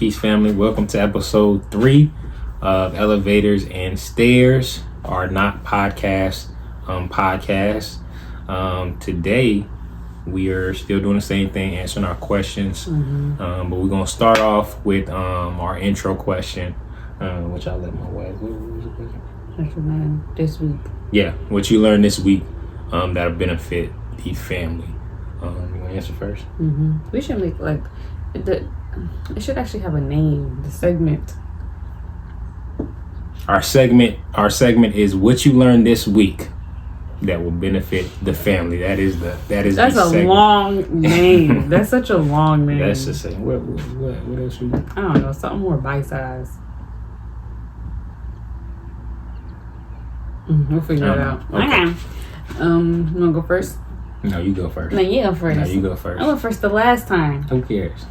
Peace family, welcome to episode 3 of Elevators and Stairs, our not podcast today we are still doing the same thing, answering our questions, but we're going to start off with our intro question, which I'll let my wife. What was the question? What you learned this week? Yeah, what you learned this week that'll benefit the family. You want to answer first? We should make it should actually have a name. The segment. Our segment is what you learned this week that will benefit the family. That's a segment. Long name. That's such a long name. That's the same. What else you? I don't know. Something more bite-sized. We'll figure it out. Okay. You wanna go first? No, you go first. No, you go first. No, you go first. I went first the last time. Who cares?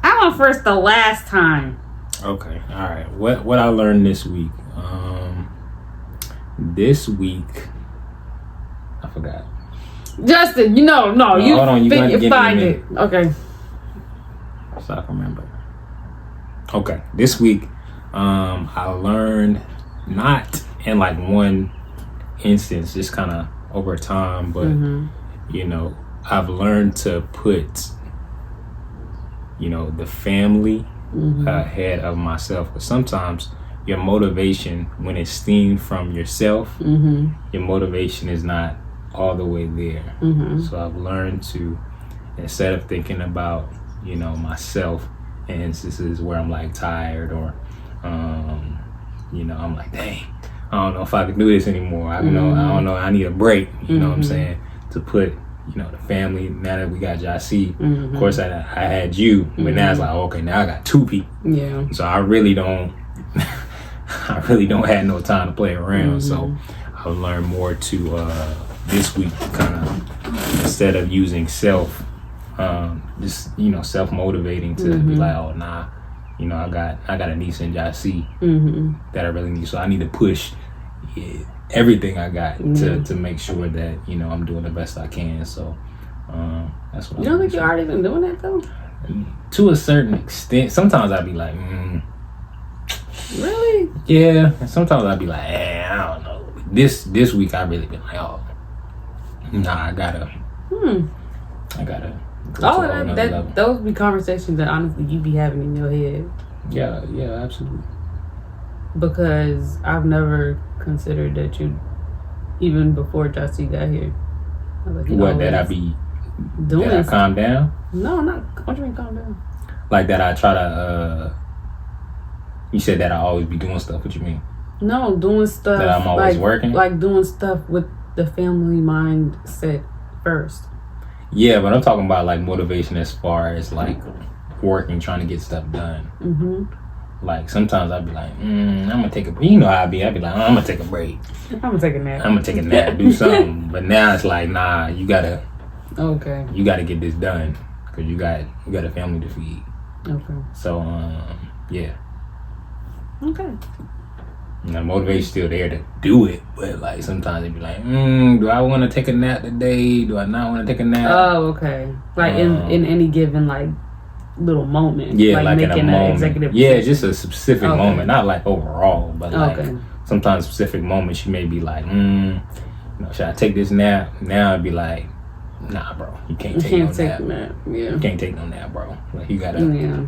I went first the last time. Okay. All right. What I learned this week? This week, I forgot. Justin, you hold on. You gotta give find me a it. Okay. So I can remember. Okay. This week, I learned not in like one instance, just kind of over time, but I've learned to put the family ahead of myself. Because sometimes your motivation, when it's stemmed from yourself, your motivation is not all the way there. So I've learned to, instead of thinking about myself in instances where I'm like tired or I'm like, dang, I don't know if I can do this anymore. I don't know, I need a break. You know what I'm saying? To put the family, now that we got Jassy, of course I had you, but now it's like, okay, now I got 2 people. Yeah. So I really don't have no time to play around. So I've learned more to this week kind of, instead of using self motivating to be like, oh nah, I got a niece in Jassy that I really need. So I need to push everything I got to make sure that I'm doing the best I can. So that's what. You don't think you already been doing that though? To a certain extent. Sometimes I'd be like, really? Yeah. And sometimes I'd be like, I don't know. This week I really been like, oh, nah, I gotta. Those be conversations that honestly you be having in your head. Yeah, absolutely. Because I've never considered that you, even before Jassy got here. That I be doing? That I calm down? No, not. What do you mean calm down? Like that I try to. You said that I always be doing stuff. What you mean? No, doing stuff. That I'm always working. Like doing stuff with the family mindset first. Yeah, but I'm talking about like motivation as far as like working, trying to get stuff done. Like sometimes I'd be like, I'm gonna take a break. You know how I'd be like, I'm gonna take a break. I'm gonna take a nap. Do something. But now it's like, nah, you gotta get this done because you got a family to feed. Okay. So yeah. Okay. Motivation's still there to do it, but like sometimes it'd be like, do I want to take a nap today? Do I not want to take a nap? Oh, okay. Like in any given like little moment. Yeah, like in a moment. An executive yeah, just a specific moment, not like overall, but like sometimes specific moments you may be like, should I take this nap? Now I'd be like, nah, bro, you can't take no nap. Yeah, you can't take no nap, bro. Like you gotta. Yeah.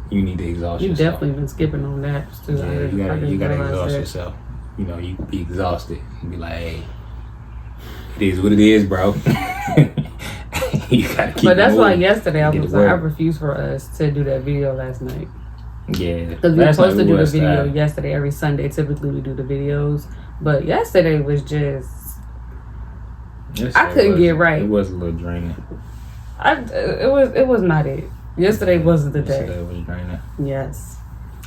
You need to exhaust yourself. You definitely been skipping on naps too. Yeah, you gotta exhaust yourself. You be exhausted and be like, hey, it is what it is, bro. You gotta keep. But that's why yesterday I refused for us to do that video last night. Yeah, because we were supposed to do the video yesterday. Every Sunday, typically we do the videos, but yesterday was just. I couldn't get right. It was a little draining. It was not it. Yesterday wasn't the day. Yesterday was draining. Yes.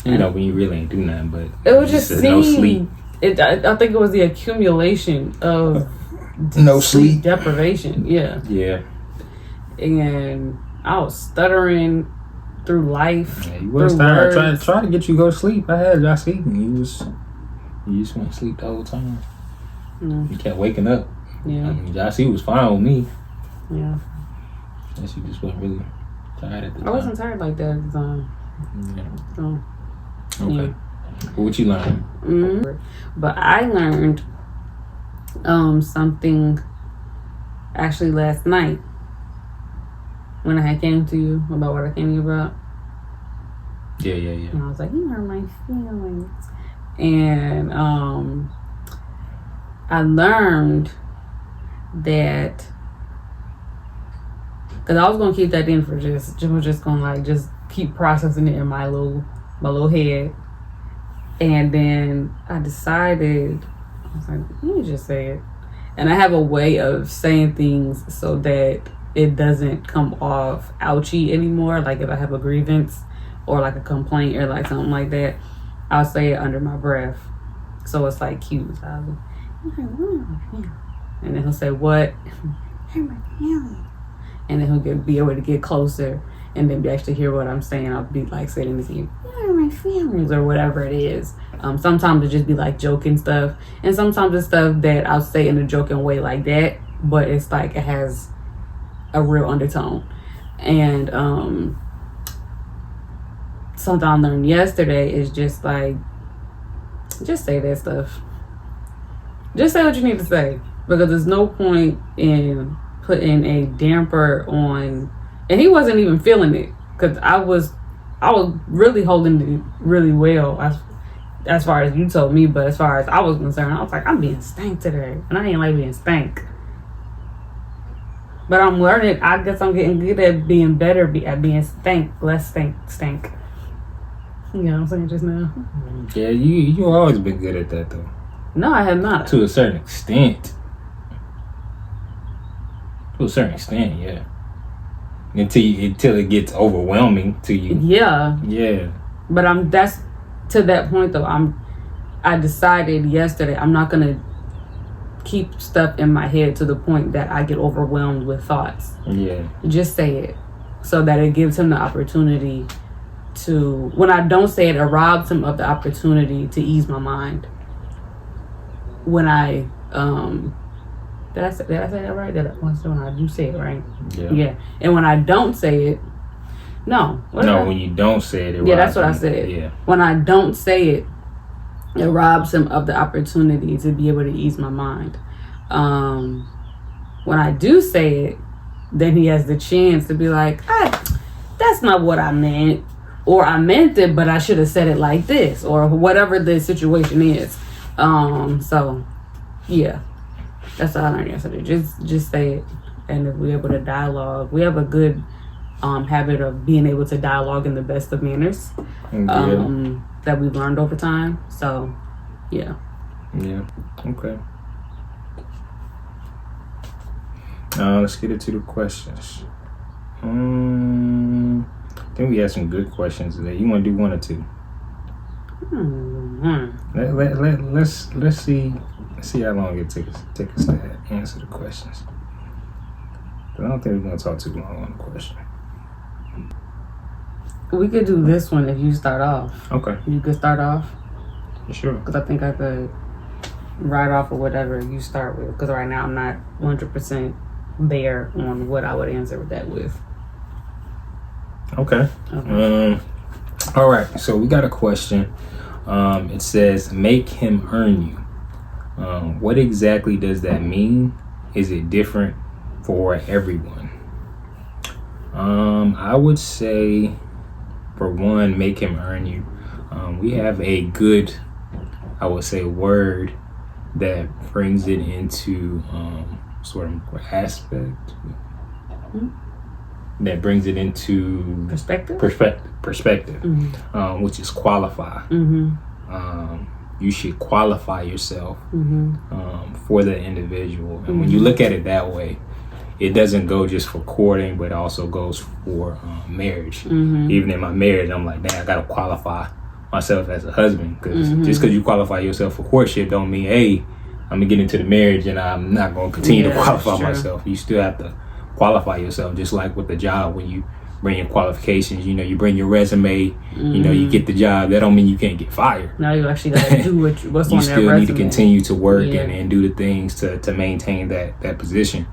When you really ain't do nothing, but it was just no sleep. I think it was the accumulation of no sleep deprivation. Yeah. Yeah. And I was stuttering through life. Yeah, you was tired. Try to get you to go to sleep. I had y'all sleeping. You just went to sleep the whole time. You kept waking up. Yeah. Jassy was fine with me. Yeah. Guess you just wasn't really tired at the time. I wasn't tired like that at the time. Yeah. So, okay. Yeah. What you learned? But I learned something actually last night when I had came to you about what I came to you about. Yeah. And I was like, you hurt my feelings. And I learned that, because I was gonna keep that in for just gonna like just keep processing it in my little head. And then I decided, I was like, let me just say it. And I have a way of saying things so that it doesn't come off ouchy anymore. Like if I have a grievance or like a complaint or like something like that, I'll say it under my breath. So it's like cute. So I'll be, and then he'll say, what? And then he'll be able to get closer and then actually hear what I'm saying. I'll be like saying this to you, my feelings, or whatever it is. Sometimes it just be like joking stuff, and sometimes it's stuff that I'll say in a joking way like that, but it's like it has a real undertone. And something I learned yesterday is just like, just say that stuff. Just say what you need to say, because there's no point in putting a damper on. And he wasn't even feeling it, because I was really holding it really well as far as you told me. But as far as I was concerned, I was like, I'm being spanked today, and I ain't like being spanked. But I'm learning. I guess I'm getting good at being better at being spanked, less stank. You know what I'm saying just now? Yeah, you always been good at that though. No, I have not. To a certain extent. Yeah. Until it gets overwhelming to you. Yeah. Yeah. But that's to that point though. I decided yesterday I'm not gonna keep stuff in my head to the point that I get overwhelmed with thoughts. Yeah. Just say it, so that it gives him the opportunity to. When I don't say it, it robs him of the opportunity to ease my mind. When I did I say that right? When I do say it right? Yeah. And when I don't say it, when you don't say it, that's what I said. Yeah. When I don't say it, it robs him of the opportunity to be able to ease my mind. When I do say it, then he has the chance to be like, that's not what I meant, or I meant it, but I should have said it like this, or whatever the situation is. So yeah, that's all I learned yesterday. Just say it, and if we're able to dialogue, we have a good habit of being able to dialogue in the best of manners that we've learned over time. So yeah. Okay. Let's get into the questions. I think we had some good questions today. You want to do one or two? Let's see how long it take us to answer the questions. But I don't think we're gonna talk too long on the question. We could do this one if you start off. Okay. You could start off. Sure. Because I think I could write off or whatever you start with. Because right now I'm not 100% there on what I would answer that with. Okay. All right. So we got a question. It says, "Make him earn you." What exactly does that mean? Is it different for everyone? I would say, for one, make him earn you. We have a good, I would say, word that brings it into sort of aspect. That brings it into perspective, which is qualify. You should qualify yourself for the individual. And when you look at it that way, it doesn't go just for courting, but it also goes for marriage. Even in my marriage, I'm like, I gotta qualify myself as a husband, because just because you qualify yourself for courtship don't mean, hey, I'm gonna get into the marriage and I'm not gonna continue to qualify myself. You still have to qualify yourself, just like with the job. When you bring your qualifications, you bring your resume, you get the job. That don't mean you can't get fired. Now you actually gotta do what's on that resume. You still need to continue to work and do the things to maintain that position.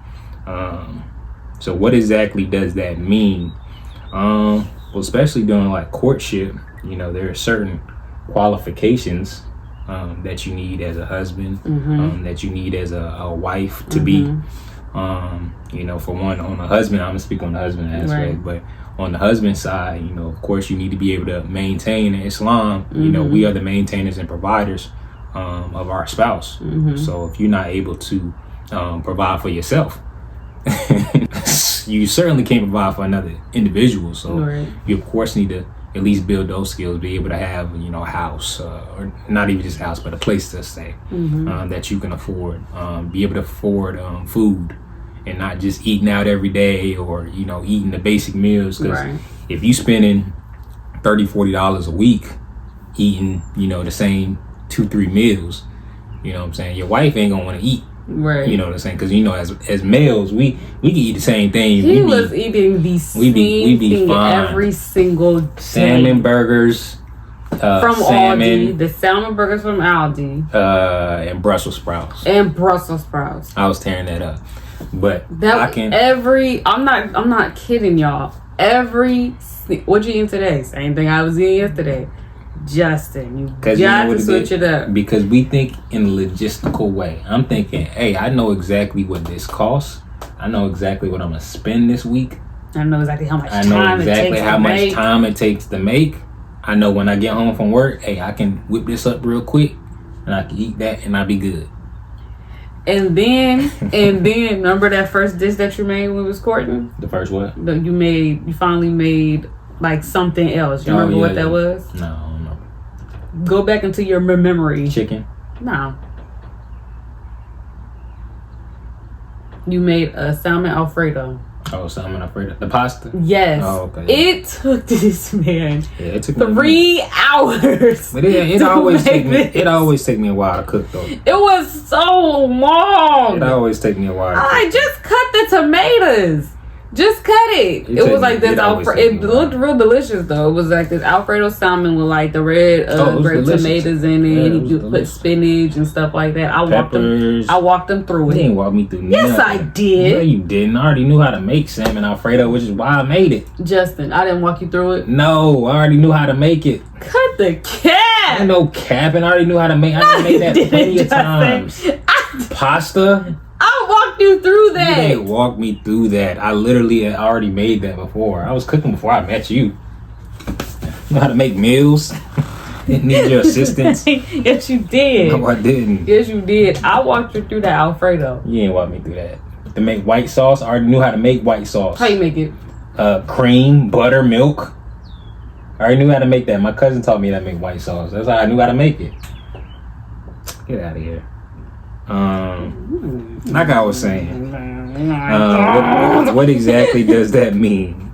So what exactly does that mean? Well, especially during like courtship, you know, there are certain qualifications that you need as a husband, that you need as a wife to be. You know, for one, on the husband, I'm gonna speak on the husband aspect, but on the husband side, you know, of course, you need to be able to maintain in Islam. You know, we are the maintainers and providers of our spouse. So if you're not able to provide for yourself, you certainly can't provide for another individual. So you of course need to at least build those skills, be able to have, you know, a house, or not even just a house, but a place to stay that you can afford, be able to afford food and not just eating out every day, or, you know, eating the basic meals. Because if you spending $30-$40 a week eating, you know, the same 2-3 meals, you know what I'm saying, your wife ain't gonna want to eat. You know what I'm saying? Because, you know, as males, we can eat the same thing. He was eating the same thing every single day. Salmon burgers from Aldi, the salmon burgers from Aldi, and Brussels sprouts. I was tearing that up, but I'm not kidding y'all. What'd you eat today? Same thing I was eating yesterday. Justin, you got to switch it up. Because we think in a logistical way. I'm thinking, hey, I know exactly what this costs. I know exactly what I'm going to spend this week. I know exactly how much time it takes to make. I know when I get home from work, hey, I can whip this up real quick and I can eat that and I'll be good. And then remember that first dish that you made when we was courting? The first what? You finally made like something else. You remember what that was? No. Go back into your memory. Chicken? No. You made a salmon Alfredo. Oh, salmon Alfredo. The pasta? Yes. Oh, okay. It took this man it took 3 hours. But it always take me a while to cook though. It was so long. It always take me a while. I just cut the tomatoes. Just cut it. It was like this Alfredo. It looked real delicious though. It was like this Alfredo salmon with like the red tomatoes in it. And you put spinach and stuff like that. I walked them through it. You didn't walk me through. Yes, I did. No, you didn't. I already knew how to make salmon Alfredo, which is why I made it. Justin, I didn't walk you through it. No, I already knew how to make it. Cut the cap. I know capping. I already knew how to make. I made that plenty of times. Pasta. I walked you through that. You didn't walk me through that. I literally had already made that before. I was cooking before I met you. You know how to make meals? Didn't need your assistance. Yes, you did. No, I didn't. Yes, you did. I walked you through that Alfredo. You didn't walk me through that. To make white sauce, I already knew how to make white sauce. How you make it? Cream, butter, milk. I already knew how to make that. My cousin taught me how to make white sauce. That's how I knew how to make it. Get out of here. Like I was saying, what exactly does that mean?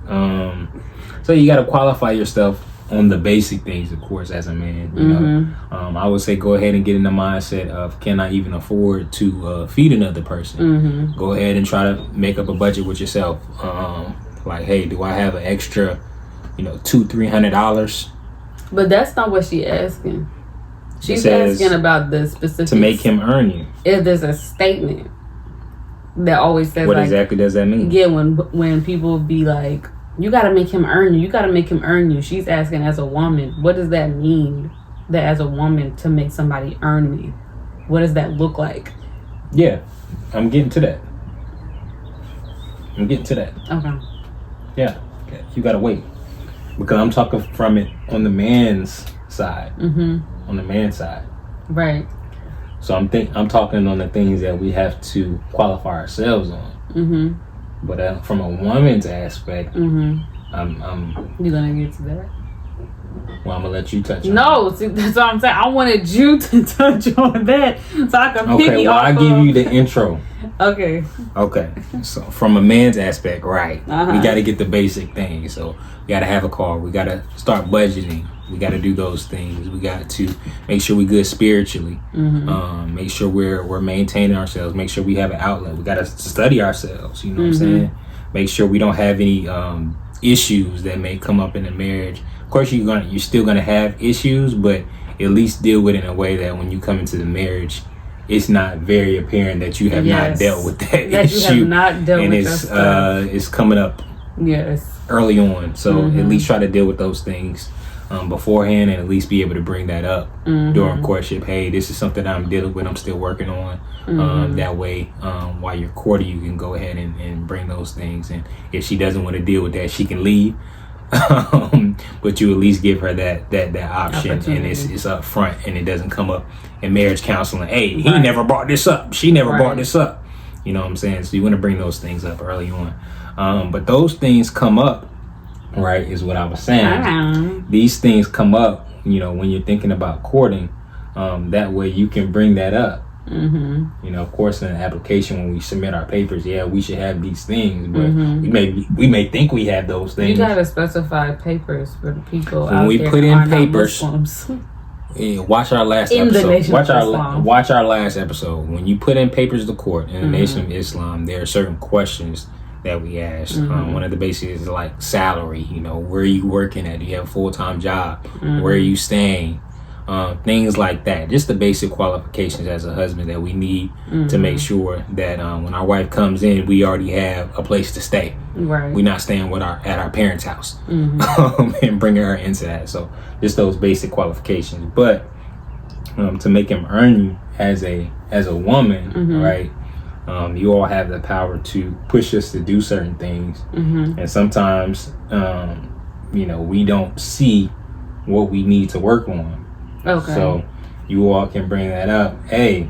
So you got to qualify yourself on the basic things, of course, as a man. You know, I would say go ahead and get in the mindset of, can I even afford to feed another person? Go ahead and try to make up a budget with yourself. Like, hey, do I have an extra, $200-$300? But that's not what she's asking. She's asking about the specifics. To make him earn you. If there's a statement that always says, what exactly does that mean? Yeah, when people be like, you got to make him earn you. You got to make him earn you. She's asking, as a woman, what does that mean? That as a woman, to make somebody earn me? What does that look like? Yeah, I'm getting to that. Okay. Yeah, you got to wait. Because I'm talking from it on the man's side. On the man's side. Right. So I'm talking on the things that we have to qualify ourselves on. But from a woman's aspect, I'm you gonna get to that? Well, I'm gonna let you touch on No, see, that's what I'm saying. I wanted you to touch on that so I can piggy off. I give you the intro. Okay. So from a man's aspect, right? We got to get the basic things. So we got to have a car. We got to start budgeting. We got to do those things. We got to make sure we're good spiritually. Make sure we're maintaining ourselves. Make sure we have an outlet. We got to study ourselves. You know what I'm saying? Make sure we don't have any issues that may come up in a marriage. Of course, you're still gonna have issues, but at least deal with it in a way that when you come into the marriage, it's not very apparent that you have not dealt with that issue. You have not dealt with it's coming up Yes. Early on. So at least try to deal with those things beforehand, and at least be able to bring that up during courtship. Hey, this is something I'm dealing with. I'm still working on. That way, while you're courting, you can go ahead and bring those things. And if she doesn't want to deal with that, she can leave. But you at least give her that option, and it's up front, and it doesn't come up in marriage counseling. Hey, he never brought this up. She never brought this up. You know what I'm saying? So you want to bring those things up early on. But those things come up, right, is what I was saying. These things come up, when you're thinking about courting. That way you can bring that up. Of course, in the application, when we submit our papers, we should have these things, but we may think we have those things. You gotta specify papers for the people when out we there put in papers. Watch our last episode. Watch our last episode. When you put in papers to court in the Nation of Islam, there are certain questions that we ask. One of the basics is like salary. Where are you working at? Do you have a full-time job? Where are you staying? Things like that. Just the basic qualifications as a husband that we need to make sure that when our wife comes in, we already have a place to stay. Right. We're not staying at our parents' house and bringing her into that. So just those basic qualifications. But to make him earn you as a woman, right? You all have the power to push us to do certain things, and sometimes we don't see what we need to work on. Okay. So you all can bring that up. Hey,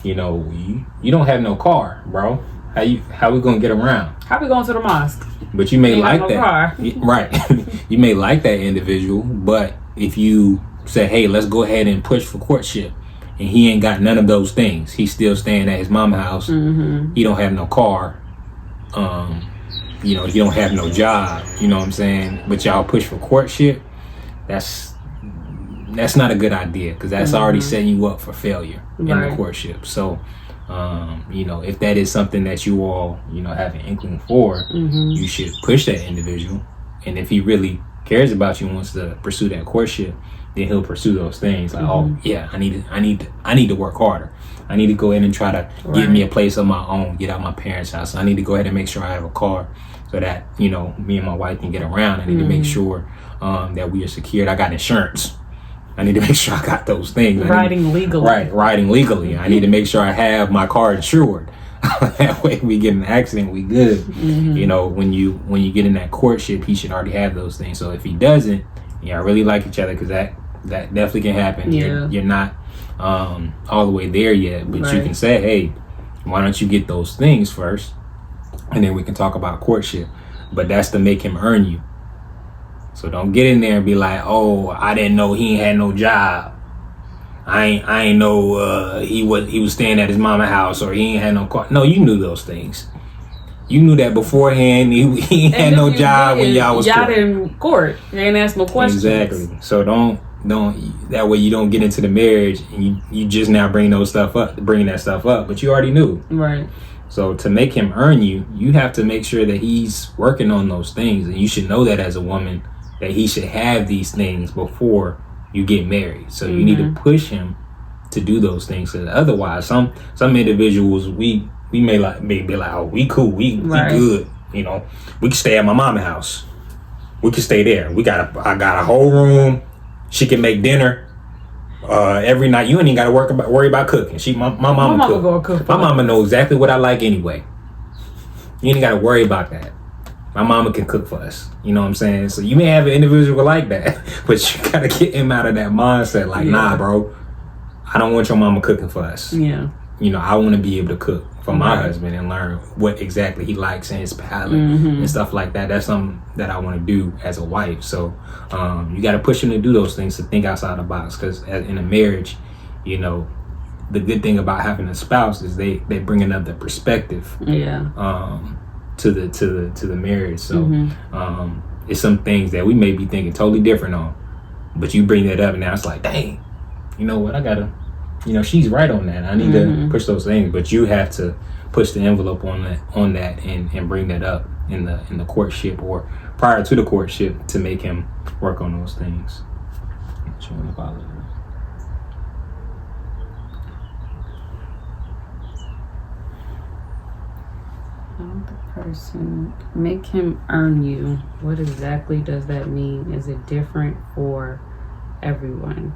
you don't have no car, bro. How we gonna get around? How we going to the mosque? But you may like that, car. right? You may like that individual, but if you say, hey, let's go ahead and push for courtship, and he ain't got none of those things, he's still staying at his mom's house. He don't have no car. He don't have no job. You know what I'm saying? But y'all push for courtship. That's not a good idea, because that's already setting you up for failure in the courtship. So, if that is something that you all, have an inkling for, you should push that individual. And if he really cares about you and wants to pursue that courtship, then he'll pursue those things. Like, oh yeah, I need to work harder. I need to go in and try to get me a place of my own, get out my parents' house. I need to go ahead and make sure I have a car so that, me and my wife can get around. I need to make sure that we are secured. I got insurance. I need to make sure I got those things. Riding legally. I need to make sure I have my car insured. That way, if we get in an accident, we good. When you get in that courtship, he should already have those things. So if he doesn't, I really like each other, because that definitely can happen. Yeah. You're not all the way there yet, but you can say, hey, why don't you get those things first, and then we can talk about courtship. But that's to make him earn you. So don't get in there and be like, oh, I didn't know he ain't had no job. I ain't know he was staying at his mama's house, or he ain't had no car. No, you knew those things. You knew that beforehand. He ain't had no job when y'all was y'all in court. You ain't asked no questions. Exactly. So don't that way you don't get into the marriage and you just now bringing that stuff up, but you already knew. Right. So to make him earn you, you have to make sure that he's working on those things, and you should know that as a woman, that he should have these things before you get married. So you need to push him to do those things. Because otherwise, some individuals we may be like, oh, we cool, we good. We can stay at my mama's house. We can stay there. I got a whole room. She can make dinner every night. You ain't even got to worry about cooking. My mama cook. My mama knows exactly what I like anyway. You ain't got to worry about that. My mama can cook for us. You know what I'm saying? So you may have an individual like that, but you gotta get him out of that mindset. Like, nah, bro, I don't want your mama cooking for us. Yeah. I want to be able to cook for my husband and learn what exactly he likes and his palate and stuff like that. That's something that I want to do as a wife. So you got to push him to do those things, to think outside the box. Because in a marriage, the good thing about having a spouse is they bring another perspective. Yeah. To the marriage. So it's some things that we may be thinking totally different on, but you bring that up and now it's like, dang, you know what, I gotta, she's right on that. I need to push those things, but you have to push the envelope on that and bring that up in the courtship or prior to the courtship to make him work on those things. Tell the person, make him earn you. What exactly does that mean? Is it different for everyone?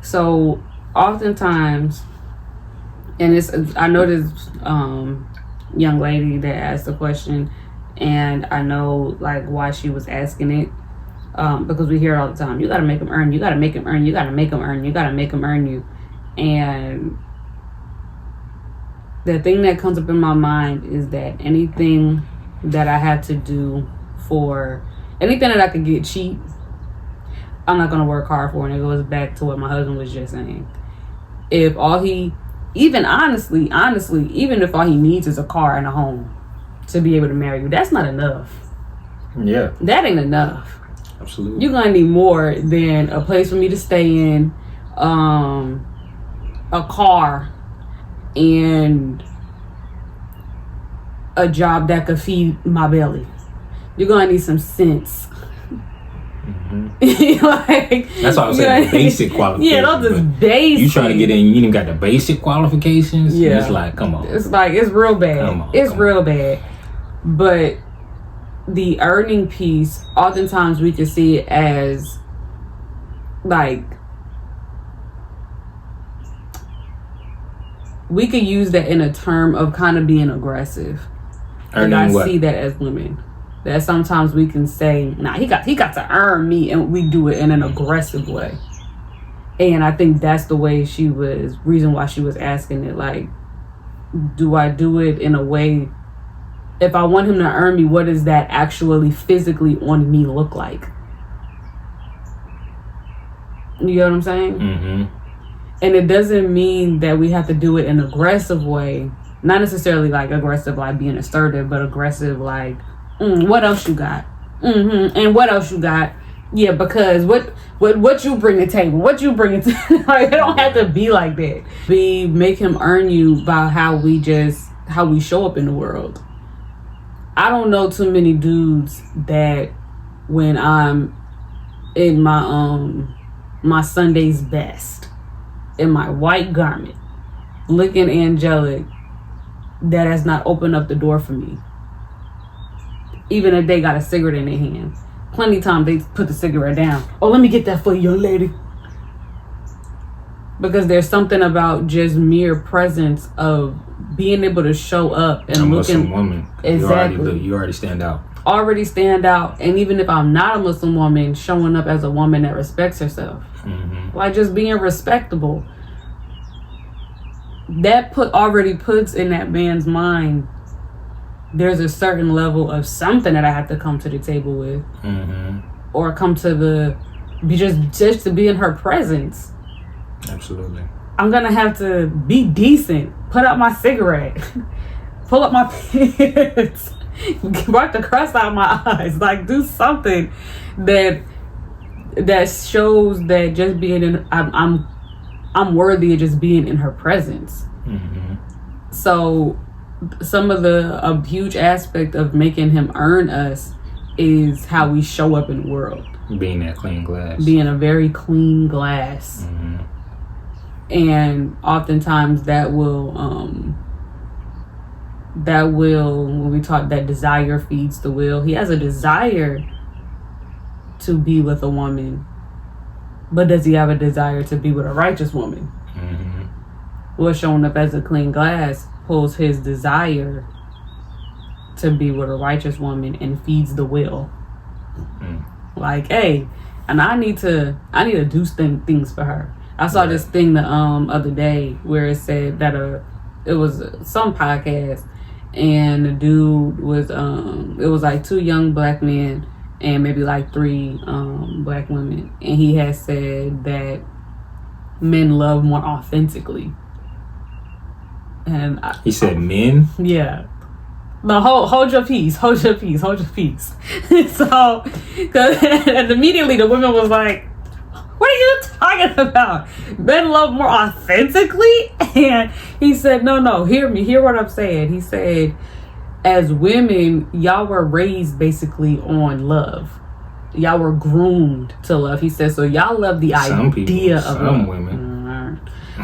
So oftentimes, and I know this young lady that asked the question, and I know like why she was asking it, because we hear it all the time. You gotta make him earn. You gotta make him earn. You gotta make him earn. You gotta make him earn you. And the thing that comes up in my mind is that anything that I had to do for anything that I could get cheap, I'm not gonna work hard for. And it goes back to what my husband was just saying. If all he, even honestly, even if all he needs is a car and a home to be able to marry you, that's not enough. Yeah. That ain't enough. Absolutely. You're gonna need more than a place for me to stay in, a car, and a job that could feed my belly. You're gonna need some sense. Mm-hmm. Like, that's why I was saying basic qualifications. Yeah, those just basic. You trying to get in, you ain't got the basic qualifications. Yeah, it's like, come on. It's like it's real bad. It's real bad. But the earning piece, oftentimes we can see it as like we could use that in a term of kind of being aggressive. Earning and I what? see that as women. That sometimes we can say, nah, he got to earn me, and we do it in an aggressive way. And I think that's the way reason why she was asking it. Like, do I do it in a way, if I want him to earn me, what does that actually physically on me look like? You know what I'm saying? Mm-hmm. And it doesn't mean that we have to do it in an aggressive way. Not necessarily like aggressive, like being assertive, but aggressive, like, what else you got? And what else you got? Yeah, because what you bring to the table? What you bring to like, it don't have to be like that. We make him earn you by how we show up in the world. I don't know too many dudes that when I'm in my Sunday's best, in my white garment, looking angelic, that has not opened up the door for me. Even if they got a cigarette in their hand. Plenty of times they put the cigarette down. Oh, let me get that for you, young lady. Because there's something about just mere presence of being able to show up and I'm looking. Muslim woman. Exactly. You already stand out. Already stand out. And even if I'm not a Muslim woman, showing up as a woman that respects herself. Mm-hmm. Like just being respectable. That already puts in that man's mind, there's a certain level of something that I have to come to the table with, or come to just to be in her presence. Absolutely. I'm gonna have to be decent, put out my cigarette, pull up my pants, wipe the crust out of my eyes, like do something that shows that just being in, I'm worthy of just being in her presence. Mm-hmm. So some of a huge aspect of making him earn us is how we show up in the world. Being that clean glass. Being a very clean glass. Mm-hmm. And oftentimes that will, when we talk, that desire feeds the will. He has a desire to be with a woman, but does he have a desire to be with a righteous woman? Mm-hmm. Well, showing up as a clean glass pulls his desire to be with a righteous woman and feeds the will. Like, hey, and I need to do things for her. I saw this thing the other day where it said that it was some podcast, and the dude was it was like 2 young black men and maybe like 3 black women, and he had said that men love more authentically. And he said men? Yeah. No, hold your peace. So, and immediately the woman was like, what are you talking about? Men love more authentically? And he said, no, hear what I'm saying. He said, as women, y'all were raised basically on love. Y'all were groomed to love. He said, so y'all love the idea of some love. women.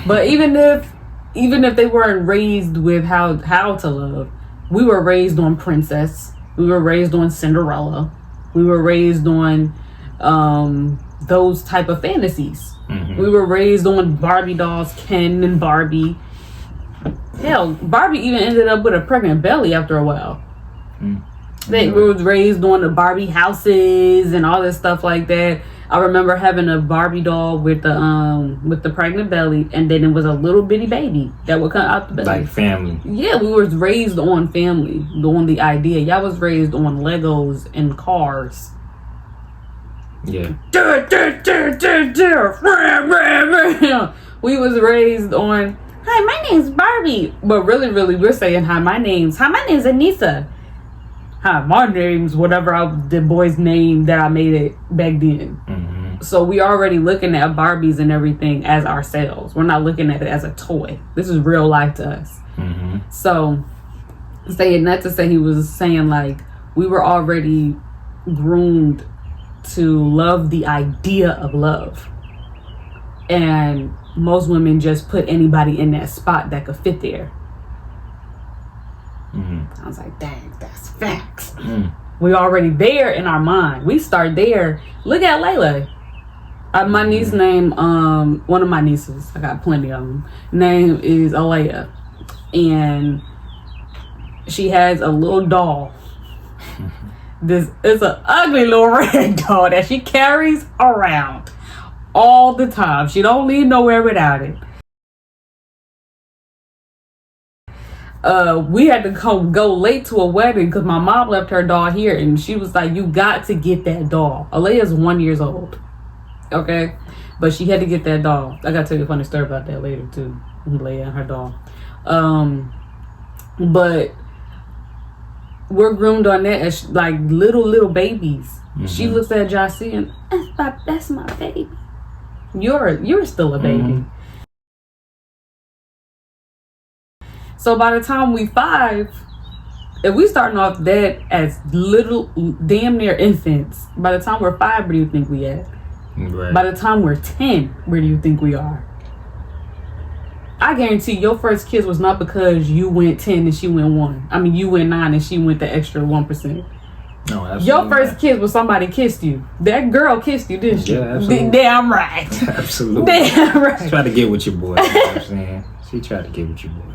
But even if even if they weren't raised with how to love, we were raised on princess. We were raised on Cinderella. We were raised on those type of fantasies. Mm-hmm. We were raised on Barbie dolls, Ken and Barbie. Hell, Barbie even ended up with a pregnant belly after a while. We were raised on the Barbie houses and all this stuff like that. I remember having a Barbie doll with the pregnant belly, and then it was a little bitty baby that would come out the belly. Like family. Yeah, we was raised on family, on the idea. Y'all was raised on Legos and cars. Yeah. We was raised on, hi, my name's Barbie. But really, we're saying, hi, my name's Anissa. Hi, my name's whatever the boy's name that I made it back then. Mm-hmm. So we already looking at Barbies and everything as ourselves. We're not looking at it as a toy. This is real life to us. Mm-hmm. So, saying that to say, he was saying like we were already groomed to love the idea of love, and most women just put anybody in that spot that could fit there. I was like, dang, that's facts. We already there in our mind. We start there. Look at Layla. My niece name, one of my nieces, I got plenty of them, name is Alea. And she has a little doll. It's an ugly little red doll that she carries around all the time. She don't leave nowhere without it. We had to go late to a wedding because my mom left her doll here, and she was like, you got to get that doll. Alea's 1 year old. Okay? But she had to get that doll. I gotta tell you a funny story about that later too. Alea and her doll. But we're groomed on that as like little babies. Mm-hmm. She looks at Jossie and that's my baby. You're still a baby. Mm-hmm. So by the time we 5, if we starting off that as little, damn near infants, by the time we're 5, where do you think we at? Right. By the time we're 10, where do you think we are? I guarantee your first kiss was not because you went 10 and she went 1. I mean, you went 9 and she went the extra 1%. No, absolutely. Your first kiss was somebody kissed you. That girl kissed you, didn't she? Yeah, absolutely. Damn right. Absolutely. Damn right. She tried to get with your boy. You know what I'm saying? She tried to get with your boy.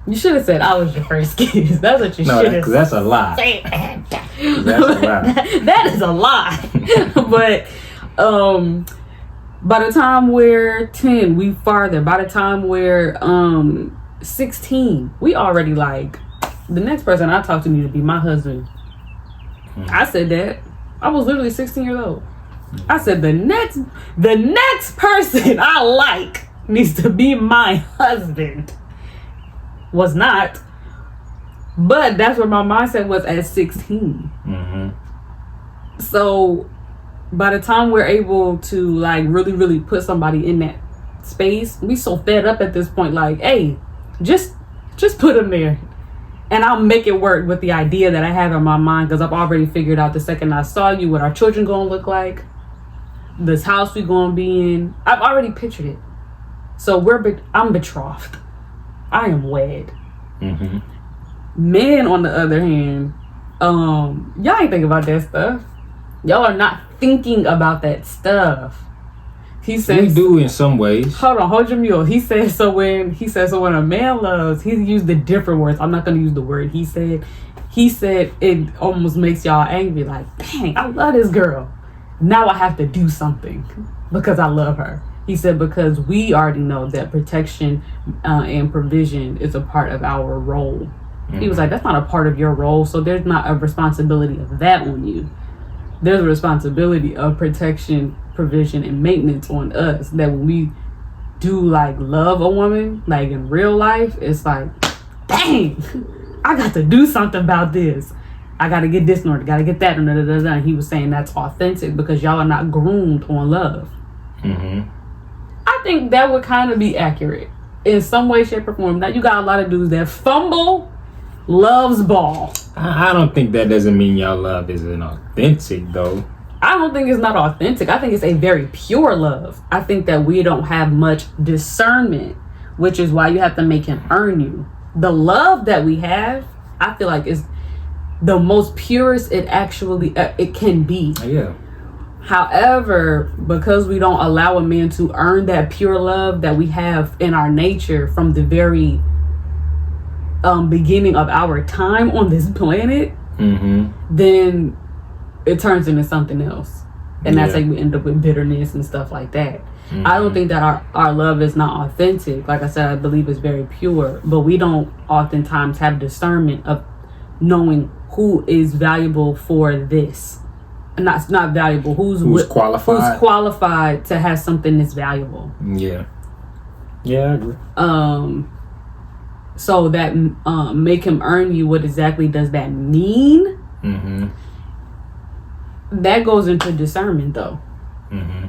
You should have said I was your first kiss. That's what you should have said. Because that's a lie. That's a lie. That is a lie. But by the time we're 10, we farther. By the time we're 16, we already like, the next person I talk to need to be my husband. I said that. I was literally 16 years old. I said the next person I like needs to be my husband. Was not, but that's where my mindset was at 16. Mm-hmm. So by the time we're able to like really put somebody in that space, we so fed up at this point, like, hey, just put them there and I'll make it work with the idea that I have in my mind, because I've already figured out the second I saw you what our children gonna look like, this house we gonna be in. I've already pictured it. So I'm betrothed. I am wed. Mm-hmm. Men, on the other hand, y'all ain't thinking about that stuff. Y'all are not thinking about that stuff. He says we do in some ways. Hold your mule. He said so when a man loves, he used the different words. I'm not gonna use the word he said. He said it almost makes y'all angry. Like, dang, I love this girl. Now I have to do something because I love her. He said, because we already know that protection and provision is a part of our role. Mm-hmm. He was like, that's not a part of your role, so there's not a responsibility of that on you. There's a responsibility of protection, provision, and maintenance on us. That when we do like love a woman, like in real life, it's like, dang, I got to do something about this. I got to get this in order, got to get that in order. And he was saying that's authentic because y'all are not groomed on love. Mm-hmm. I think that would kind of be accurate in some way, shape, or form. Now you got a lot of dudes that fumble love's ball. I don't think that doesn't mean y'all love isn't authentic though. I don't think it's not authentic. I think it's a very pure love. I think that we don't have much discernment, which is why you have to make him earn you. The love that we have, I feel like, is the most purest it actually it can be. Yeah. However, because we don't allow a man to earn that pure love that we have in our nature from the very beginning of our time on this planet, then it turns into something else. And that's like we end up with bitterness and stuff like that. I don't think that our love is not authentic. Like I said, I believe it's very pure, but we don't oftentimes have discernment of knowing who is valuable for this. And not valuable. Who's qualified? Who's qualified to have something that's valuable? Yeah. Yeah, I agree. So that make him earn you. What exactly does that mean? That goes into discernment, though.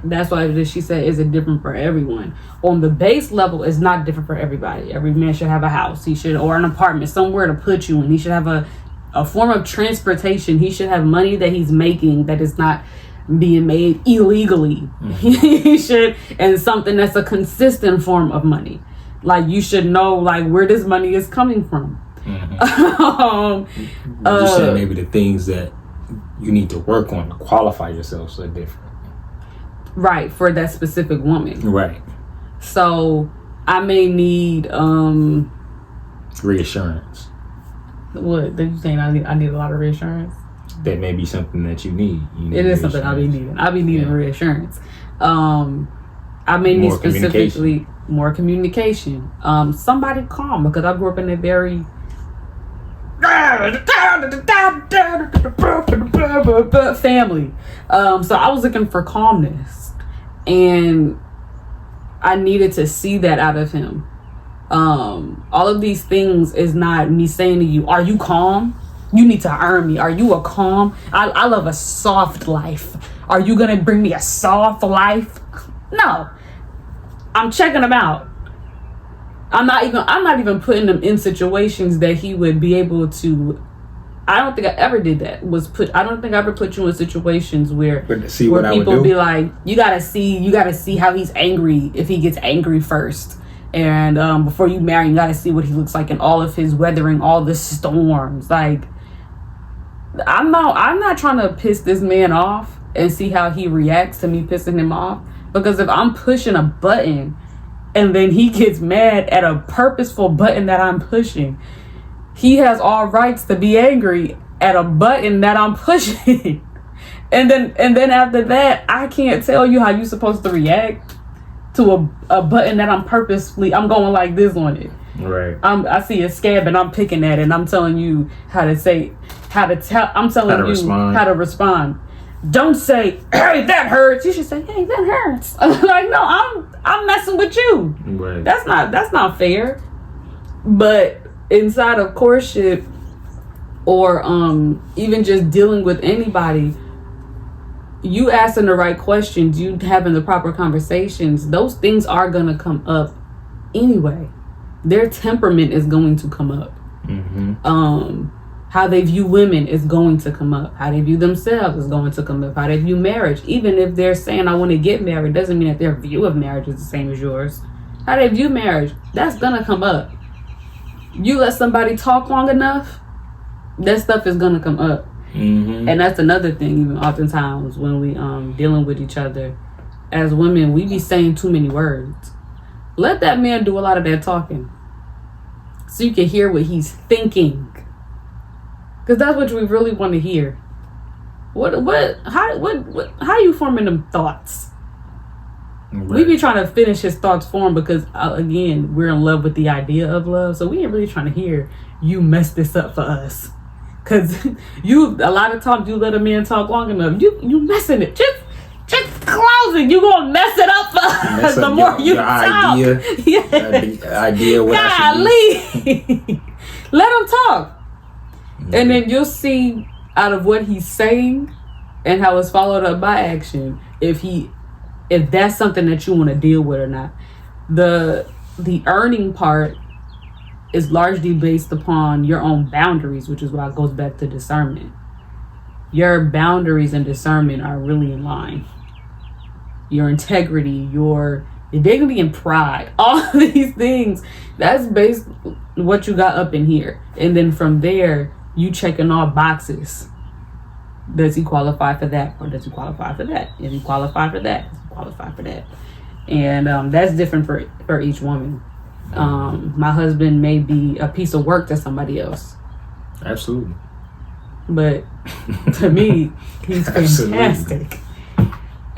That's why she said, "Is it different for everyone?" On the base level, it's not different for everybody. Every man should have a house. He should, or an apartment, somewhere to put you in. He should have a form of transportation. He should have money that he's making that is not being made illegally. He should, and something that's a consistent form of money. Like, you should know, like, where this money is coming from. You said maybe the things that you need to work on to qualify yourself so different. Right, for that specific woman. Right. So I may need reassurance. What did you saying? I need a lot of reassurance. That may be something that you need. It is something I'll be needing. I'll be needing reassurance. I may need specifically more communication. Somebody calm, because I grew up in a very family. So I was looking for calmness, and I needed to see that out of him. All of these things is not me saying to you, are you calm? You need to earn me. Are you a calm? I love a soft life. Are you gonna bring me a soft life? No. I'm checking him out. I'm not even putting him in situations that he would be able to. I don't think I ever did that. I don't think I ever put you in situations where people be like, you gotta see how he's angry, if he gets angry first. And before you marry, you gotta see what he looks like in all of his weathering all the storms. Like, I'm not trying to piss this man off and see how he reacts to me pissing him off. Because if I'm pushing a button and then he gets mad at a purposeful button that I'm pushing, he has all rights to be angry at a button that I'm pushing. and then after that, I can't tell you how you're supposed to react to a button that I'm going like this on it. Right. I see a scab and I'm picking at it, and I'm telling you how to respond. Don't say, "Hey, that hurts." You should say, "Hey, that hurts." Like, no, I'm messing with you. Right. That's not fair. But inside of courtship, or even just dealing with anybody, you asking the right questions, you having the proper conversations, those things are gonna come up anyway. Their temperament is going to come up. How they view women is going to come up. How they view themselves is going to come up. How they view marriage, even if they're saying I want to get married, doesn't mean that their view of marriage is the same as yours. How they view marriage, that's gonna come up. You let somebody talk long enough, that stuff is gonna come up. And that's another thing. Even oftentimes when we dealing with each other as women, we be saying too many words. Let that man do a lot of that talking, so you can hear what he's thinking. Because that's what we really want to hear. How you forming them thoughts? Right. We be trying to finish his thoughts for him because, again, we're in love with the idea of love. So we ain't really trying to hear you mess this up for us. Because a lot of times you let a man talk long enough, you messing it. Just close it. You gonna mess it up for us the more you talk. Idea what Golly. Let him talk. And then you'll see out of what he's saying and how it's followed up by action, if that's something that you want to deal with or not. The earning part is largely based upon your own boundaries, which is why it goes back to discernment. your boundaries and discernment are really in line. Your integrity, your dignity and pride, all of these things, that's based what you got up in here. And then from there, you checking all boxes. Does he qualify for that? Or does he qualify for that? If he qualify for that, does he qualify for that? And that's different for each woman. My husband may be a piece of work to somebody else. Absolutely. But to me, he's fantastic.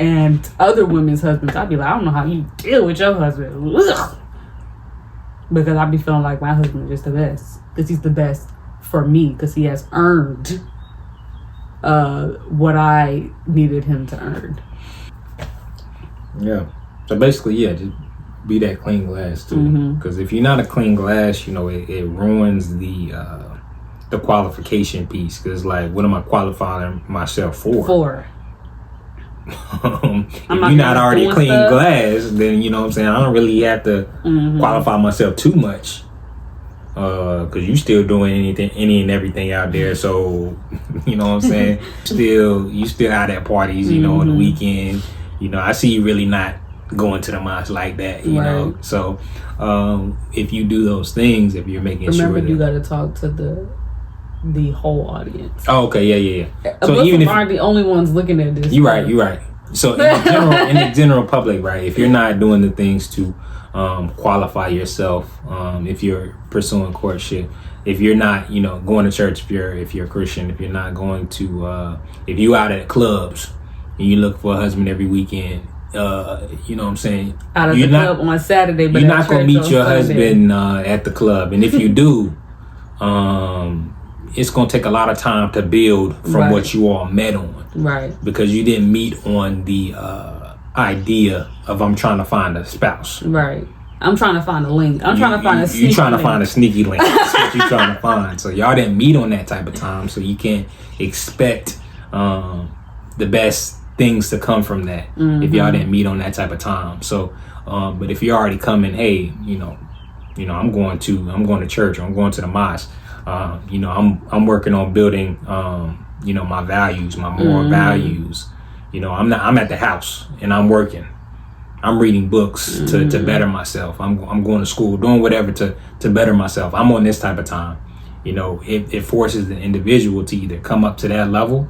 And other women's husbands, I'd be like, I don't know how you deal with your husband. Ugh. Because I'd be feeling like my husband is just the best. Because he's the best for me. Because he has earned what I needed him to earn. Yeah. So basically, yeah, just be that clean glass too. Because if you're not a clean glass, you know, it ruins the qualification piece. Because like, what am I qualifying myself for? If you're not already clean glass, then you know what I'm saying, I don't really have to qualify myself too much. Because you still doing any and everything out there. So, you know what I'm saying? You still out at parties, you know, on the weekend. You know, I see you really not going to the mosque like that, you know. So, if you do those things, if you're making sure that... you got to talk to the whole audience. Oh, okay, yeah. So even if aren't the only ones looking at this, you're right. So in the general public, right? If you're not doing the things to qualify yourself, if you're pursuing courtship, if you're not, you know, going to church, if you're a Christian, if you're not going to, if you out at clubs and you look for a husband every weekend, you know what I'm saying? Out of the club on Saturday, but you're not gonna meet your husband at the club, and if you do, it's gonna take a lot of time to build from what you all met on, right? Because you didn't meet on the idea of I'm trying to find a spouse, right? I'm trying to find a link. I'm trying to find a sneaky link. You're trying to find a sneaky link. That's what you're trying to find. So y'all didn't meet on that type of time, so you can't expect the best things to come from that if y'all didn't meet on that type of time. So, but if you're already coming, hey, you know, I'm going to church, or I'm going to the mosque. You know, I'm working on building, you know, my values, my moral values. You know, I'm at the house and I'm working. I'm reading books to better myself. I'm going to school, doing whatever to better myself. I'm on this type of time. You know, it forces the individual to either come up to that level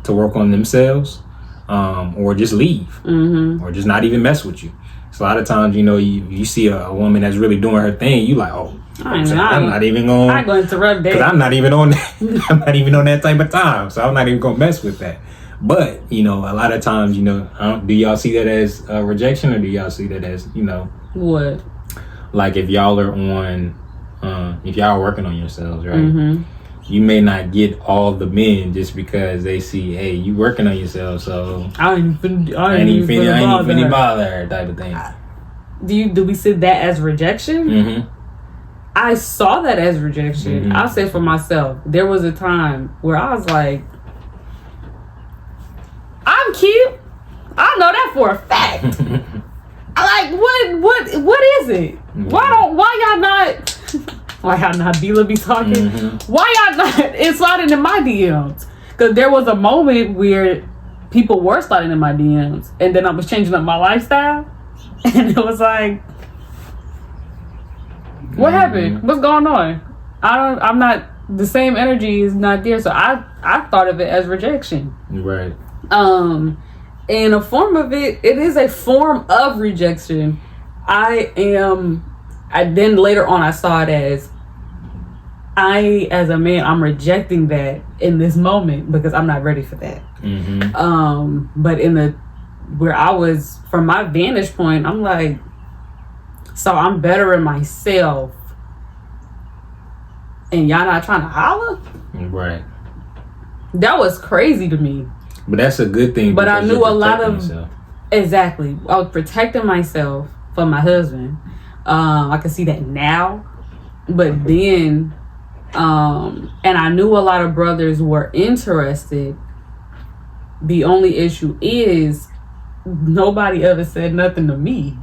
to work on themselves, or just leave, or just not even mess with you. So a lot of times, you know, you see a woman that's really doing her thing, you like, oh, I'm not even going. I'm going to rub that. Because I'm not even on that. I'm not even on that type of time. So I'm not even gonna mess with that. But you know, a lot of times, you know, do y'all see that as rejection, or do y'all see that as, you know, what? Like if y'all are on, if y'all are working on yourselves, right? You may not get all the men just because they see, hey, you working on yourself, so I ain't finna bother her type of thing. Do we see that as rejection? I saw that as rejection. I'll say for myself, there was a time where I was like, I'm cute. I know that for a fact. Like, what is it? Why y'all not Bila be talking? Why y'all not sliding in my DMs? Because there was a moment where people were sliding in my DMs, and then I was changing up my lifestyle, and it was like, what happened? What's going on? I'm not, the same energy is not there. So I thought of it as rejection. Right. And a form of it is a form of rejection. Then later on I saw it as a man, I'm rejecting that in this moment because I'm not ready for that. But where I was, from my vantage point, I'm like, so I'm better in myself, and y'all not trying to holler? Right. That was crazy to me. But that's a good thing. But I knew a lot of yourself. Exactly. I was protecting myself for my husband. I can see that now, but then, and I knew a lot of brothers were interested. The only issue is nobody ever said nothing to me.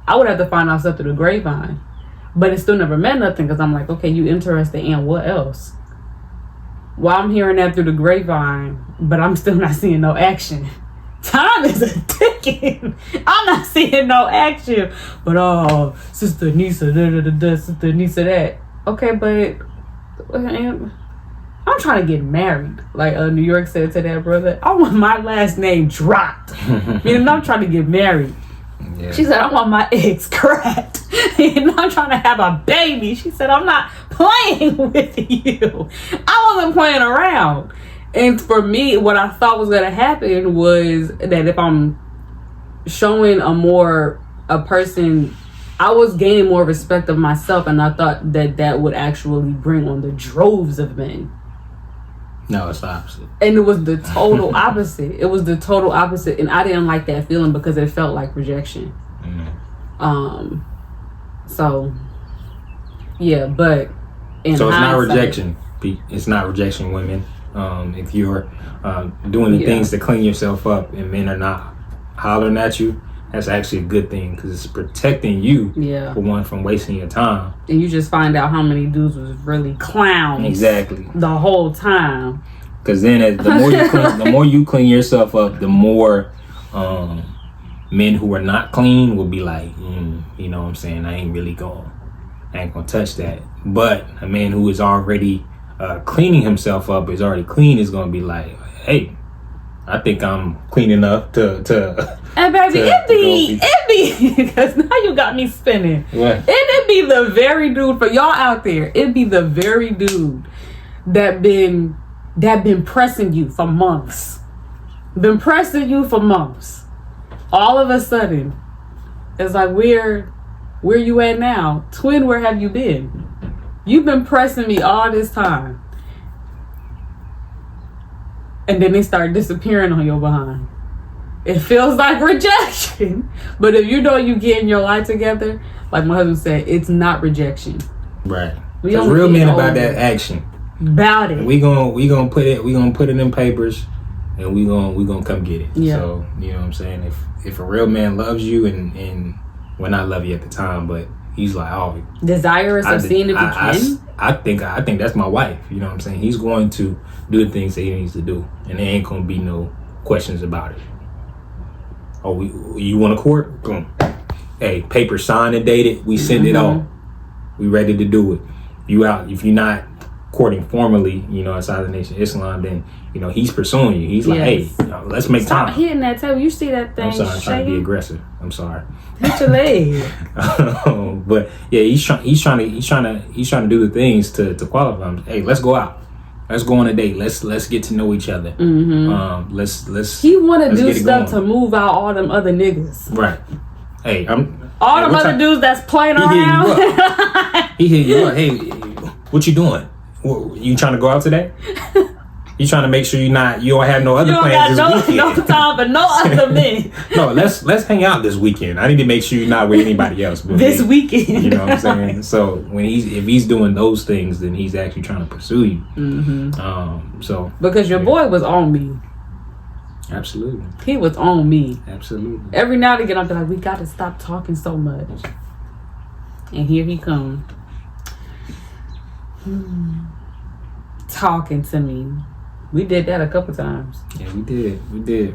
I would have to find out stuff through the grapevine, but it still never meant nothing because I'm like, okay, you interested in what else? While I'm hearing that through the grapevine, but I'm still not seeing no action. Time is a ticking. I'm not seeing no action. But Sister Nisa, Sister Nisa that. Okay, but I'm trying to get married. Like New York said to that brother, I want my last name dropped. And I'm trying to get married. Yeah. She said, I want my eggs cracked. And I'm trying to have a baby. She said, I'm not playing with you. I wasn't playing around. And for me, what I thought was going to happen was that if I'm showing a person, I was gaining more respect of myself, and I thought that would actually bring on the droves of men. No, it's the opposite. And it was the total opposite. It was the total opposite, and I didn't like that feeling because it felt like rejection. Mm-hmm. So, yeah, but so it's not rejection. It's not rejection, women. If you're doing the things to clean yourself up and men are not hollering at you, that's actually a good thing because it's protecting you from wasting your time. And you just find out how many dudes was really clowns. Exactly. The whole time. Because then the more you clean yourself up, the more men who are not clean will be like, you know what I'm saying, I ain't gonna touch that. But a man who is already cleaning himself up, is already clean, is gonna be like, hey, I think I'm clean enough to and baby, it be because now you got me spinning. What? And it be the very dude, for y'all out there, it be the very dude that been pressing you for months. Been pressing you for months. All of a sudden, it's like, where you at now? Twin, where have you been? You've been pressing me all this time. And then they start disappearing on your behind. It feels like rejection. But if you know you getting your life together, like my husband said, it's not rejection. Right. Because real men about that action. About it. We gonna put it in papers, and we gonna come get it. Yeah. So you know what I'm saying? If a real man loves you and well, not love you at the time, but he's like, oh, desirous of seeing if you can. I think that's my wife. You know what I'm saying? He's going to do the things that he needs to do, and there ain't gonna be no questions about it. Oh, you want to court? Boom. Hey, paper signed and dated. We send it off. We ready to do it. You out? If you're not courting formally, outside the Nation of Islam, then he's pursuing you. He's like, hey, let's make time. Stop hitting that table. You see that thing? I'm sorry, I'm trying to be aggressive. I'm sorry. Hit your leg. But yeah, he's trying to do the things to qualify him. Hey, let's go out. Let's go on a date. Let's get to know each other. Mm-hmm. Let's. He want to do stuff to move out all them other niggas. Right. Hey, them other dudes that's playing around. He hit you up. Hey, what you doing? You trying to go out today? You trying to make sure you don't have no other plans this weekend. No time for no other men. No, let's hang out this weekend. I need to make sure you're not with anybody else. This weekend. You know what I'm saying? So if he's doing those things, then he's actually trying to pursue you. Mm-hmm. So because your boy was on me. Absolutely. He was on me. Absolutely. Every now and again, I'm like, we got to stop talking so much. And here he comes. Talking to me. We did that a couple times. Yeah, we did.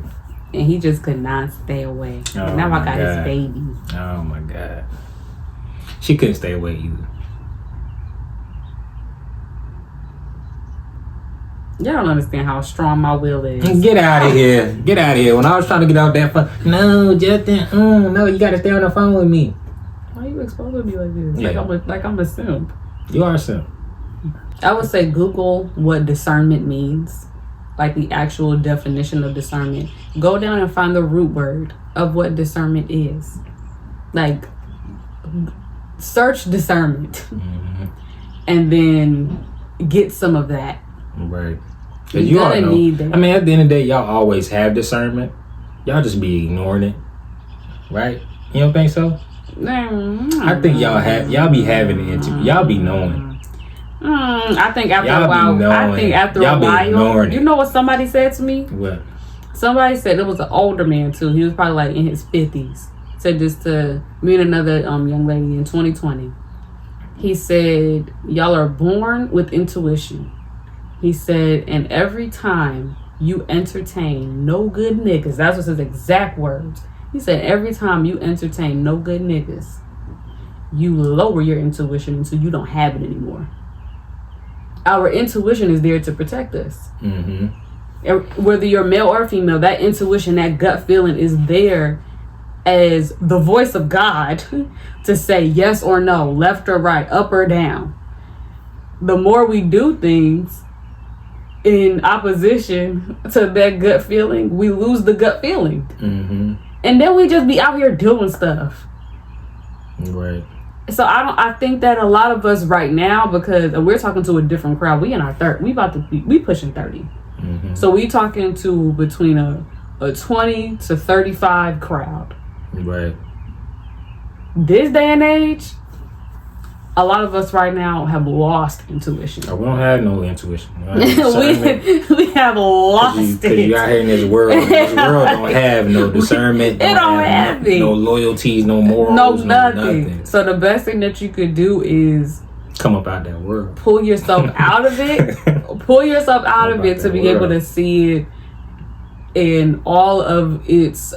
And he just could not stay away. Oh, now I got his baby. Oh my God. She couldn't stay away either. Y'all don't understand how strong my will is. Get out of here. Get out of here. When I was trying to get out that phone, no, Justin, no, you gotta stay on the phone with me. Why you exposing me like this? Yeah. Like I'm a simp. You are a simp. I would say Google what discernment means, like the actual definition of discernment. Go down and find the root word of what discernment is. Like, search discernment, and then get some of that. Right. You gotta need that. I mean, at the end of the day, y'all always have discernment. Y'all just be ignoring it, right? You don't think so? I think y'all be having the interview. Y'all be knowing. I think after a while, you know what somebody said to me? What? Somebody said, it was an older man too. He was probably like in his 50s. Said this to me and another young lady in 2020. He said, y'all are born with intuition. He said, and every time you entertain no good niggas, that's what's his exact words. He said, every time you entertain no good niggas, you lower your intuition until you don't have it anymore. Our intuition is there to protect us. Whether you're male or female, that intuition, that gut feeling is there as the voice of God to say yes or no, left or right, up or down. The more we do things in opposition to that gut feeling, we lose the gut feeling. And then we just be out here doing stuff. Right. So I think that a lot of us right now, because we're talking to a different crowd, we in our we pushing 30. So we talking to between a 20 to 35 crowd. Right. This day and age, a lot of us right now have lost intuition. We don't have no intuition. we have lost it. Because you out here in this world. This world don't have no discernment. It don't have it. No loyalties, no morals, no nothing. So the best thing that you could do is come up out that world. Pull yourself out of it. Pull yourself out of it to be able to see it in all of its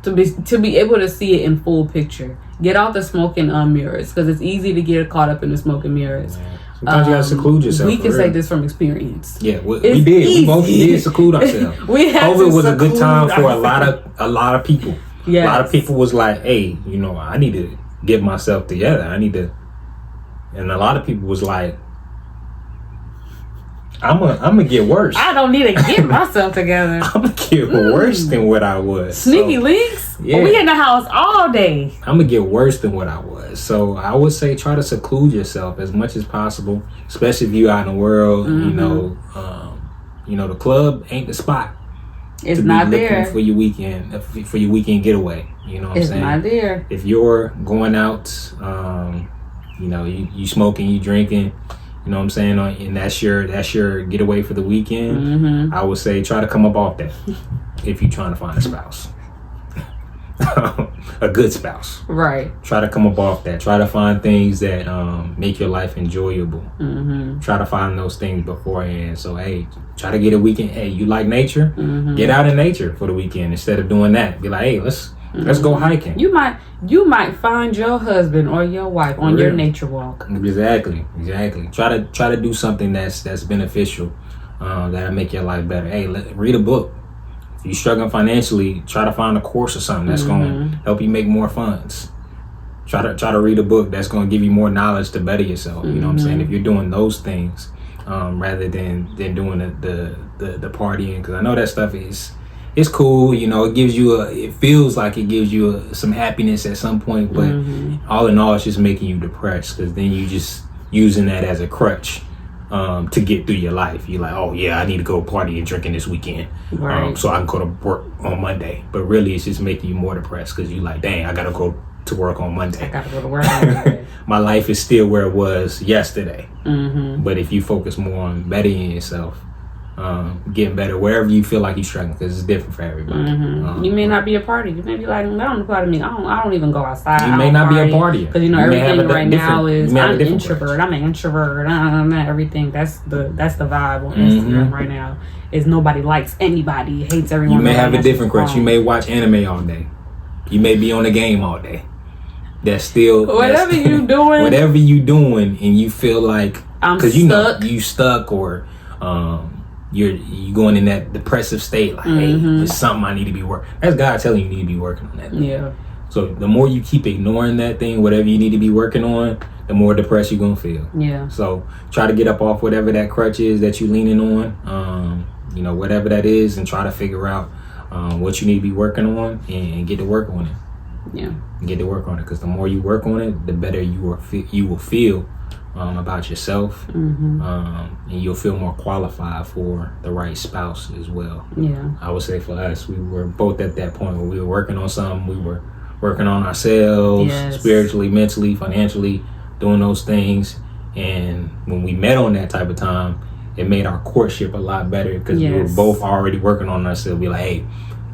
to be able to see it in full picture. Get out the smoke and mirrors, because it's easy to get caught up in the smoke and mirrors. Sometimes you gotta seclude yourself. We can say this from experience. Yeah, we did. We both did seclude ourselves. COVID was a good time for a lot of people. Yes. A lot of people was like, "Hey, I need to get myself together. I need to," and a lot of people was like, I'm gonna get worse. I don't need to get myself together. I'm gonna get worse than what I was. Sneaky links? Yeah. We in the house all day. I'm gonna get worse than what I was. So I would say try to seclude yourself as much as possible, especially if you out in the world. The club ain't the spot. It's not there for your weekend getaway. You know what I'm saying? It's not there. If you're going out, you smoking, you drinking. You know what I'm saying? And that's your getaway for the weekend. I would say try to come up off that if you're trying to find a spouse. A good spouse. Right. Try to come up off that. Try to find things that make your life enjoyable. Try to find those things beforehand. So, hey, try to get a weekend. Hey, you like nature? Get out in nature for the weekend instead of doing that. Be like, hey, let's go hiking. You might find your husband or your wife on your nature walk. Exactly. Try to do something that's beneficial, that'll make your life better. Hey, read a book. If you're struggling financially, try to find a course or something that's going to help you make more funds. Try to read a book that's going to give you more knowledge to better yourself. You know what I'm saying? If you're doing those things, rather than doing the partying, because I know that stuff it's cool, it feels like it gives you some happiness at some point, but all in all, it's just making you depressed, because then you just using that as a crutch to get through your life. You're like, oh yeah, I need to go party and drinking this weekend, so I can go to work on Monday. But really, it's just making you more depressed, because you're like, dang, I gotta go to work on Monday. I gotta go to work on Monday. My life is still where it was yesterday. But if you focus more on bettering yourself, getting better wherever you feel like you're struggling, because it's different for everybody. You may not be a party. You may be like, that don't apply to me. I don't even go outside. You may not be a partier, because everything right now is I'm an introvert. I'm an introvert. Everything. That's the vibe on Instagram right now. Is nobody likes anybody, hates everyone. You may have a different crutch. You may watch anime all day. You may be on the game all day. That's still whatever you doing. Whatever you doing, and you feel like because you stuck or you're going in that depressive state, like, hey, there's something I need to be working. That's God telling you need to be working on that thing. Yeah. So the more you keep ignoring that thing, whatever you need to be working on, the more depressed you're gonna feel. Yeah. So try to get up off whatever that crutch is that you're leaning on, whatever that is, and try to figure out what you need to be working on and get to work on it. Yeah. Get to work on it, because the more you work on it, the better you will feel about yourself, and you'll feel more qualified for the right spouse as well. Yeah. I would say for us, we were both at that point where we were working on something. We were working on ourselves, spiritually, mentally, financially, doing those things. And when we met on that type of time, it made our courtship a lot better, because we were both already working on ourselves. We're like,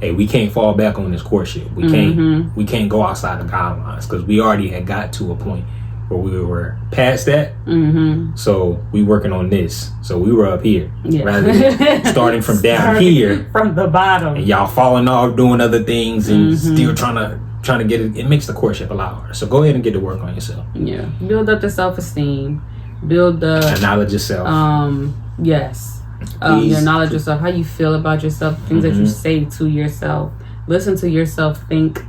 hey, we can't fall back on this courtship. We can't go outside the guidelines, because we already had got to a point where we were past that. Mm-hmm. So we working on this. So we were up here, yeah. rather than starting from down here, from the bottom, and y'all falling off doing other things and still trying to get it. It makes the courtship a lot harder. So go ahead and get to work on yourself. Yeah, build up the self-esteem, build the knowledge yourself. Yes, your knowledge of yourself, how you feel about yourself, things that you say to yourself. Listen to yourself think,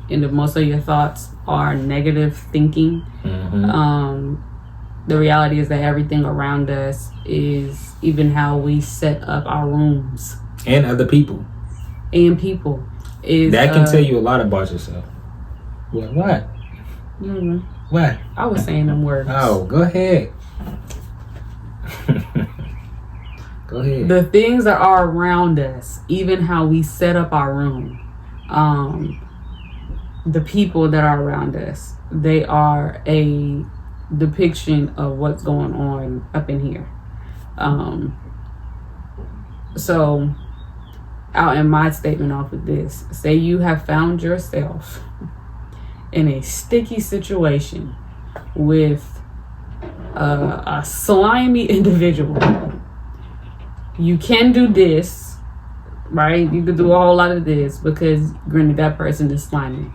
and if most of your thoughts are negative thinking, the reality is that everything around us is even how we set up our rooms and other people is that can tell you a lot about yourself. What? Mm-hmm. What? I was saying them words. Oh, go ahead. Go ahead. The things that are around us, even how we set up our room, the people that are around us, they are a depiction of what's going on up in here. So out in my statement off of this, say you have found yourself in a sticky situation with a slimy individual. You can do this, right? You could do a whole lot of this because granted that person is slimy.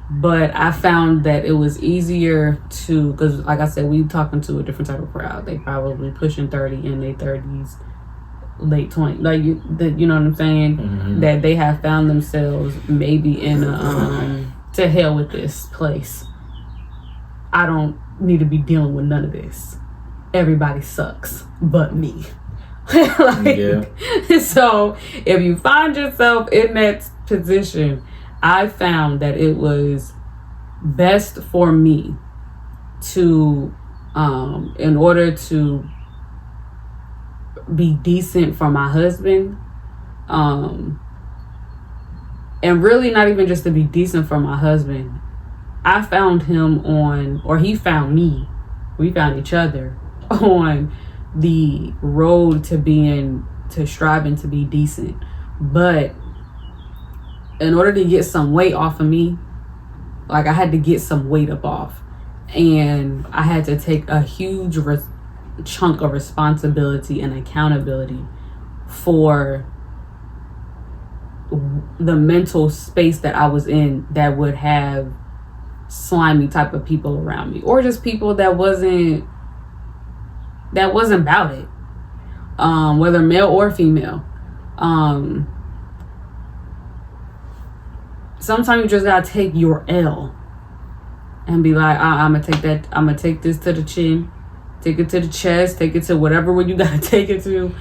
But I found that it was easier to, because like I said, we talking to a different type of crowd. They probably pushing 30 in their 30s, late 20s. Like you know what I'm saying? That they have found themselves maybe in a to hell with this place. I don't need to be dealing with none of this. Everybody sucks but me. So if you find yourself in that position, I found that it was best for me to, in order to be decent for my husband, and really not even just to be decent for my husband, I found him on, or he found me, we found each other on the road to striving to be decent. But in order to get some weight off of me, like I had to get some weight up off, and I had to take a huge chunk of responsibility and accountability for the mental space that I was in that would have slimy type of people around me, or just people that wasn't about it, whether male or female. Sometimes you just gotta take your L and be like, I'm gonna take this to the chin, take it to the chest, take it to whatever you gotta take it to,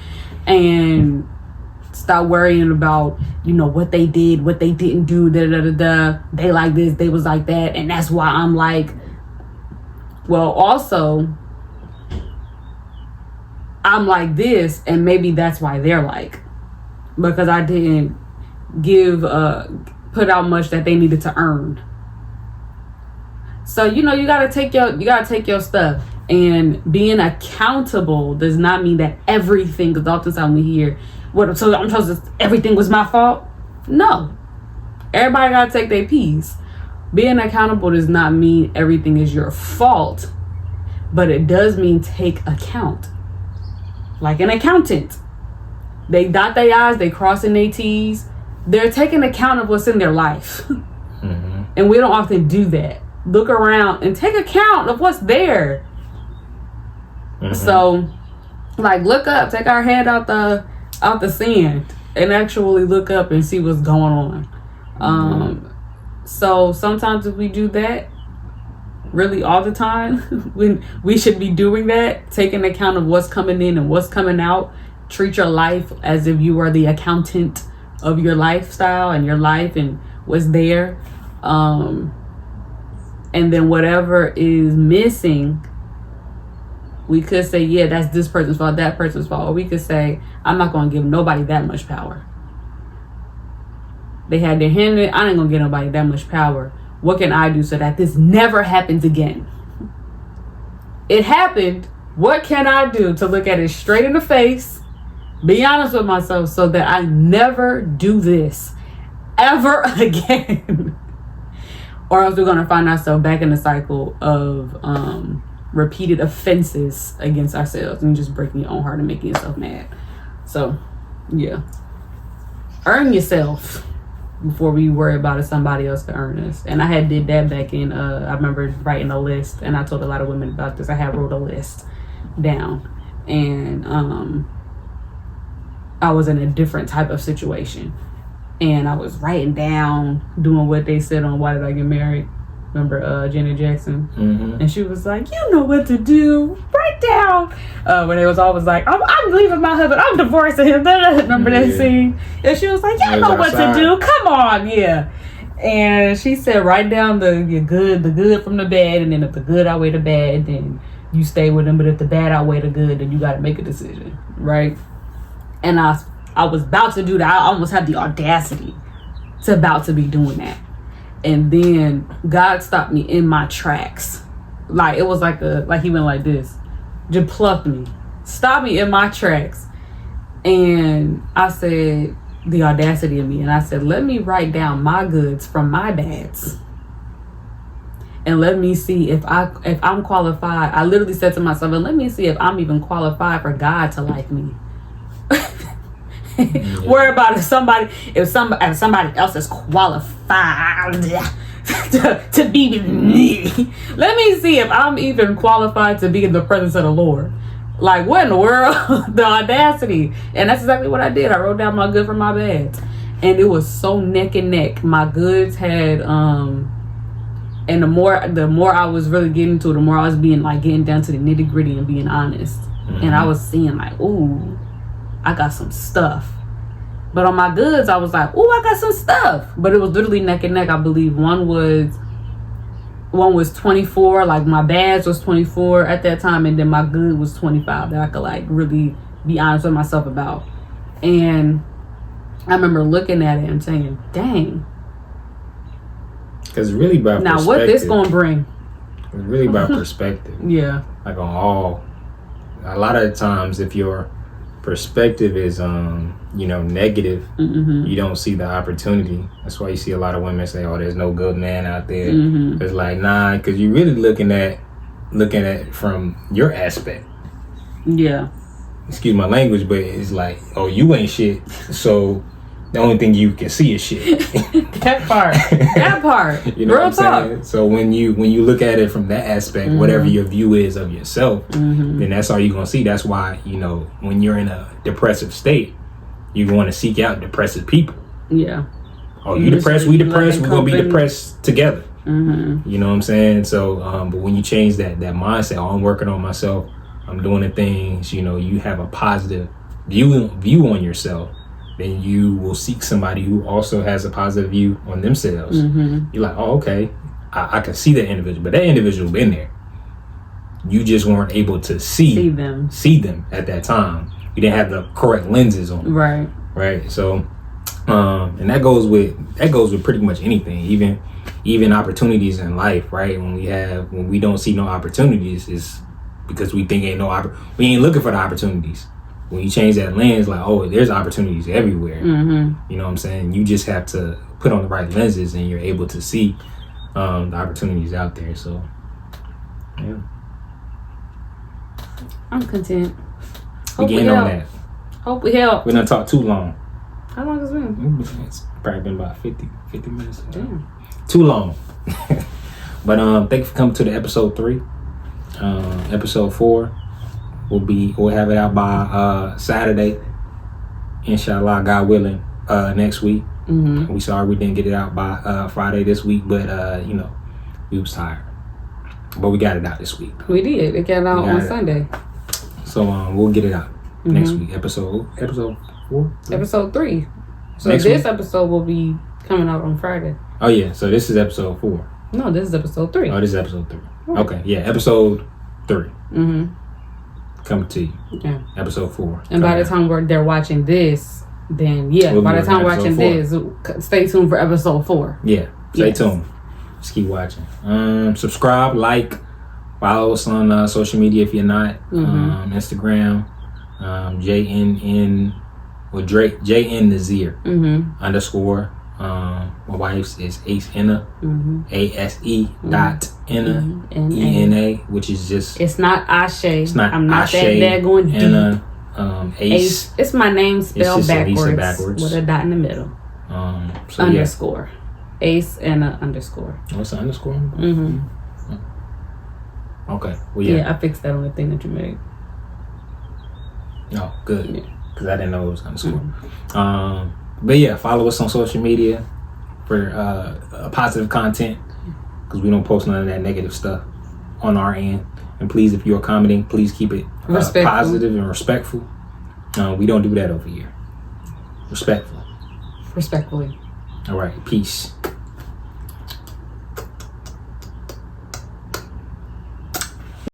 and stop worrying about, what they did, what they didn't do, they like this, they was like that, and that's why I'm like, well, also I'm like this, and maybe that's why they're like, because I didn't put out much that they needed to earn. So you gotta take your stuff, and being accountable does not mean that everything, because oftentimes we hear, so I'm supposed to, everything was my fault? No, everybody gotta take their piece. Being accountable does not mean everything is your fault, but it does mean take account. Like an accountant, they dot their I's, they crossing their T's. They're taking account of what's in their life. And we don't often do that. Look around and take account of what's there. So, look up, take our head out the sand and actually look up and see what's going on. So sometimes if we do that, really all the time, when we should be doing that, taking account of what's coming in and what's coming out. Treat your life as if you are the accountant of your lifestyle and your life and what's there. And then whatever is missing, we could say, yeah, that's this person's fault, that person's fault. Or we could say, I'm not going to give nobody that much power. They had their hand in it. I ain't going to give nobody that much power. What can I do so that this never happens again? It happened. What can I do to look at it straight in the face, be honest with myself, so that I never do this ever again? or else we're gonna find ourselves back in the cycle of repeated offenses against ourselves and just breaking your own heart and making yourself mad. So, yeah, earn yourself before we worry about if somebody else can earn us. And I did that back in. I remember writing a list, and I told a lot of women about this. I had wrote a list down, and I was in a different type of situation, and I was writing down, doing what they said on Why Did I Get Married. Remember Janet Jackson? Mm-hmm. And she was like, you know what to do. Write down. When it was always like, I'm leaving my husband. I'm divorcing him. Remember that scene? And she was like, you know what to do. Come on. Yeah. And she said, write down the good from the bad. And then if the good outweigh the bad, then you stay with him. But if the bad outweigh the good, then you got to make a decision. Right? And I was about to do that. I almost had the audacity to about to be doing that. And then God stopped me in my tracks. Like, it was like he went like this. Just plucked me. Stopped me in my tracks. And I said, the audacity of me. And I said, let me write down my goods from my bads. And let me see if I'm qualified. I literally said to myself, and let me see if I'm even qualified for God to like me. Worry about if somebody else is qualified to be with me. Let me see if I'm even qualified to be in the presence of the Lord. Like, what in the world? The audacity. And that's exactly what I did. I wrote down my good from my bad, and it was so neck and neck. My goods had and the more I was really getting to it, the more I was getting down to the nitty gritty and being honest. Mm-hmm. And I was seeing like, ooh, I got some stuff. But on my goods, I was like, ooh, I got some stuff. But it was literally neck and neck, I believe. One was 24, like my bads was 24 at that time, and then my good was 25 that I could like really be honest with myself about. And I remember looking at it and saying, dang. Because really about now perspective. What this gonna bring? It's really about perspective. Yeah. Like a lot of times if your perspective is negative, mm-hmm. you don't see the opportunity. That's why you see a lot of women say, oh, there's no good man out there. Mm-hmm. It's like, nah, because you're really looking at it from your aspect. Yeah. Excuse my language, but it's like, oh, you ain't shit, so the only thing you can see is shit. That part. You know Real what I'm saying? So when you look at it from that aspect, mm-hmm. whatever your view is of yourself, mm-hmm. then that's all you're gonna see. That's why, when you're in a depressive state, you want to seek out depressive people. Yeah. Oh, you depressed, we depressed, we're gonna be depressed together. Mm-hmm. You know what I'm saying? So but when you change that mindset, oh, I'm working on myself, I'm doing the things, you have a positive view on yourself, then you will seek somebody who also has a positive view on themselves. Mm-hmm. You're like, oh, okay, I can see that individual, but that individual been there. You just weren't able to see them at that time. You didn't have the correct lenses on them. Right. So, and that goes with pretty much anything, even opportunities in life, right? When we don't see no opportunities, is because we think we ain't looking for the opportunities. When you change that lens, like, oh, there's opportunities everywhere. Mm-hmm. You know what I'm saying? You just have to put on the right lenses, and you're able to see the opportunities out there. So, yeah. I'm content. We getting on that. Hope we help. We done talked too long. How long has it been? It's probably been about 50 minutes. Damn. Too long. But thank you for coming to the episode 3. Episode 4. We'll have it out by Saturday, inshallah, God willing, next week. Mm-hmm. We sorry we didn't get it out by Friday this week, but we was tired, but we got it out this week. We did. It got out on Sunday, so we'll get it out next week. Episode 4, episode 3. So next this week? Episode will be coming out on Friday. Oh yeah, so this is episode 4. No, this is episode 3. Oh, this is episode 3. Okay, yeah, episode 3. Mm-hmm. Coming to you. Yeah. Episode 4. And by the time they're watching this, then by the time watching this, stay tuned for episode 4. Yeah. Stay tuned. Just keep watching. Subscribe, like, follow us on social media if you're not. Mm-hmm. Instagram, JNN or Drake JN Nazir _ My wife's is Ace Enna, ASE dot Enna, Mm-hmm. ENA, which is just. It's not Ashe. It's not I'm not Ashe, that going deep. Enna, Ace. It's my name spelled just Anissa backwards with a dot in the middle. So underscore. Ace Enna underscore. What's the underscore? Mm-hmm. Okay. Well, yeah. I fixed that on the thing that you made. Oh, good. Because I didn't know it was underscore. But yeah, follow us on social media for positive content, because we don't post none of that negative stuff on our end. And please, if you're commenting, please keep it positive and respectful. We don't do that over here. Respectfully. Respectfully. All right. Peace.